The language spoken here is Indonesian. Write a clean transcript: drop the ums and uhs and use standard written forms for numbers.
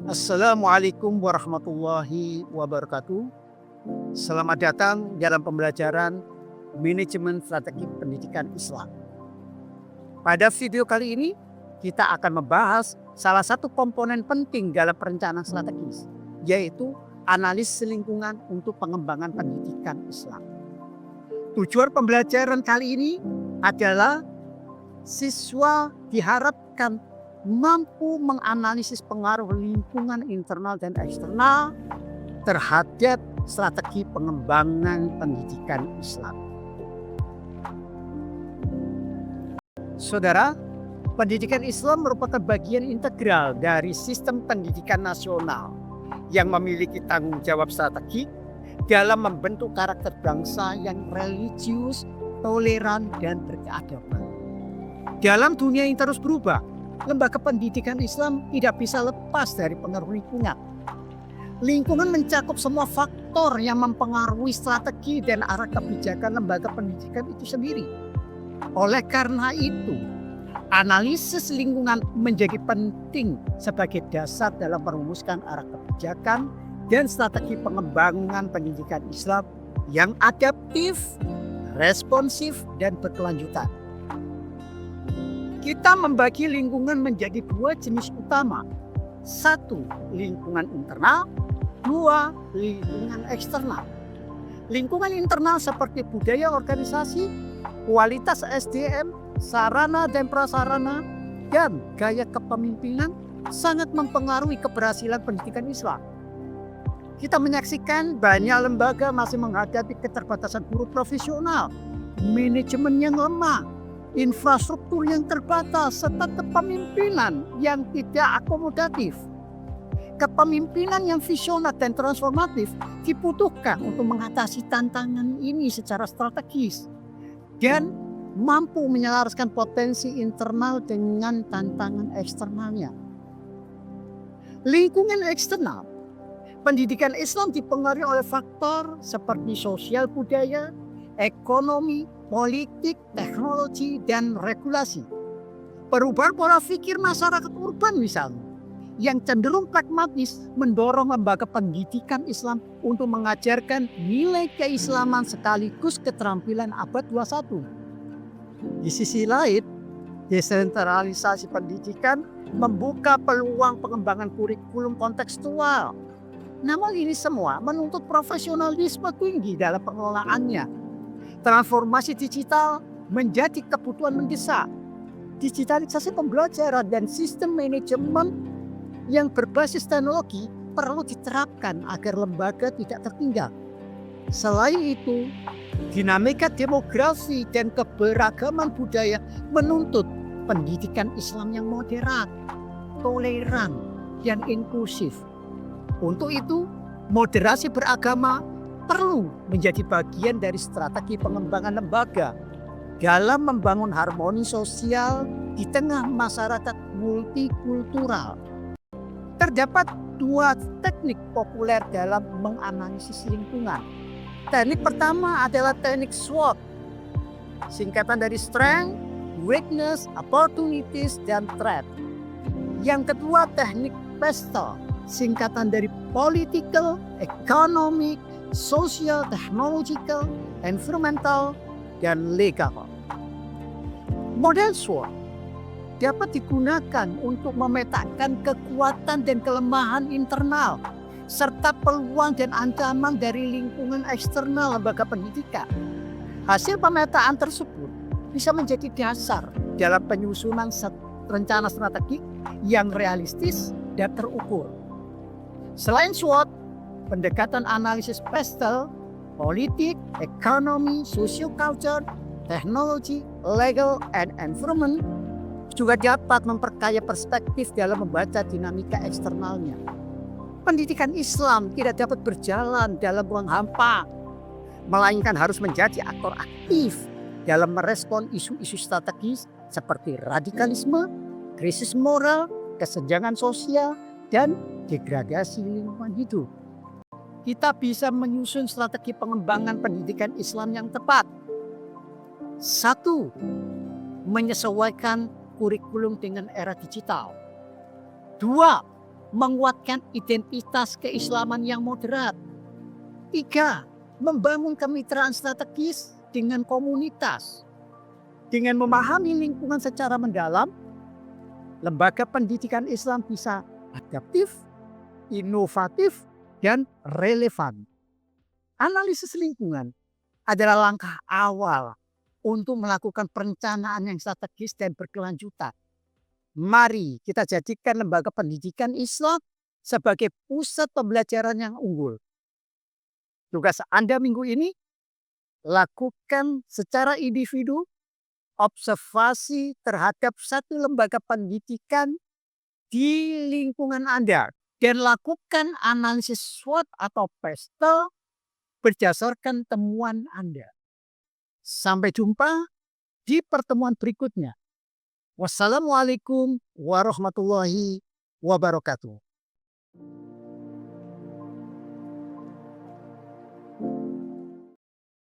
Assalamualaikum warahmatullahi wabarakatuh. Selamat datang dalam pembelajaran Manajemen Strategi Pendidikan Islam. Pada video kali ini, kita akan membahas salah satu komponen penting dalam perencanaan strategis, yaitu analisis lingkungan untuk pengembangan pendidikan Islam. Tujuan pembelajaran kali ini adalah siswa diharapkan mampu menganalisis pengaruh lingkungan internal dan eksternal terhadap strategi pengembangan pendidikan Islam. Saudara, pendidikan Islam merupakan bagian integral dari sistem pendidikan nasional yang memiliki tanggung jawab strategi dalam membentuk karakter bangsa yang religius, toleran, dan berkeadaban. Dalam dunia yang terus berubah, lembaga pendidikan Islam tidak bisa lepas dari pengaruh lingkungan. Lingkungan mencakup semua faktor yang mempengaruhi strategi dan arah kebijakan lembaga pendidikan itu sendiri. Oleh karena itu, analisis lingkungan menjadi penting sebagai dasar dalam merumuskan arah kebijakan dan strategi pengembangan pendidikan Islam yang adaptif, responsif, dan berkelanjutan. Kita membagi lingkungan menjadi dua jenis utama. Satu, lingkungan internal. Dua, lingkungan eksternal. Lingkungan internal seperti budaya organisasi, kualitas SDM, sarana dan prasarana, dan gaya kepemimpinan sangat mempengaruhi keberhasilan pendidikan Islam. Kita menyaksikan banyak lembaga masih menghadapi keterbatasan guru profesional, manajemen yang lemah, infrastruktur yang terbatas, serta kepemimpinan yang tidak akomodatif. Kepemimpinan yang visioner dan transformatif dibutuhkan untuk mengatasi tantangan ini secara strategis dan mampu menyelaraskan potensi internal dengan tantangan eksternalnya. Lingkungan eksternal, pendidikan Islam dipengaruhi oleh faktor seperti sosial budaya, ekonomi, politik, teknologi, dan regulasi. Perubahan pola pikir masyarakat urban misalnya, yang cenderung pragmatis mendorong lembaga pendidikan Islam untuk mengajarkan nilai keislaman sekaligus keterampilan abad 21. Di sisi lain, desentralisasi pendidikan membuka peluang pengembangan kurikulum kontekstual. Namun ini semua menuntut profesionalisme tinggi dalam pengelolaannya. Transformasi digital menjadi kebutuhan mendesak. Digitalisasi pembelajaran dan sistem manajemen yang berbasis teknologi perlu diterapkan agar lembaga tidak tertinggal. Selain itu, dinamika demografi dan keberagaman budaya menuntut pendidikan Islam yang moderat, toleran, dan inklusif. Untuk itu, moderasi beragama perlu menjadi bagian dari strategi pengembangan lembaga dalam membangun harmoni sosial di tengah masyarakat multikultural. Terdapat dua teknik populer dalam menganalisis lingkungan. Teknik pertama adalah teknik SWOT, singkatan dari Strength, Weakness, Opportunities, dan Threat. Yang kedua teknik PESTEL, singkatan dari Political, Economic, Social, Technological, Environmental, dan Legal. Model SWOT dapat digunakan untuk memetakan kekuatan dan kelemahan internal, serta peluang dan ancaman dari lingkungan eksternal lembaga pendidikan. Hasil pemetaan tersebut bisa menjadi dasar dalam penyusunan rencana strategik yang realistis dan terukur. Selain SWOT, pendekatan analisis PESTEL, politik, ekonomi, sosiokultur, teknologi, legal, and environment juga dapat memperkaya perspektif dalam membaca dinamika eksternalnya. Pendidikan Islam tidak dapat berjalan dalam ruang hampa, melainkan harus menjadi aktor aktif dalam merespon isu-isu strategis seperti radikalisme, krisis moral, kesenjangan sosial, dan degradasi lingkungan hidup. Kita bisa menyusun strategi pengembangan pendidikan Islam yang tepat. Satu, menyesuaikan kurikulum dengan era digital. Dua, menguatkan identitas keislaman yang moderat. 3. Membangun kemitraan strategis dengan komunitas. Dengan memahami lingkungan secara mendalam, lembaga pendidikan Islam bisa adaptif, inovatif, dan relevan. Analisis lingkungan adalah langkah awal untuk melakukan perencanaan yang strategis dan berkelanjutan. Mari kita jadikan lembaga pendidikan Islam sebagai pusat pembelajaran yang unggul. Tugas Anda minggu ini, lakukan secara individu observasi terhadap satu lembaga pendidikan di lingkungan Anda dan lakukan analisis SWOT atau PESTEL berdasarkan temuan Anda. Sampai jumpa di pertemuan berikutnya. Wassalamualaikum warahmatullahi wabarakatuh.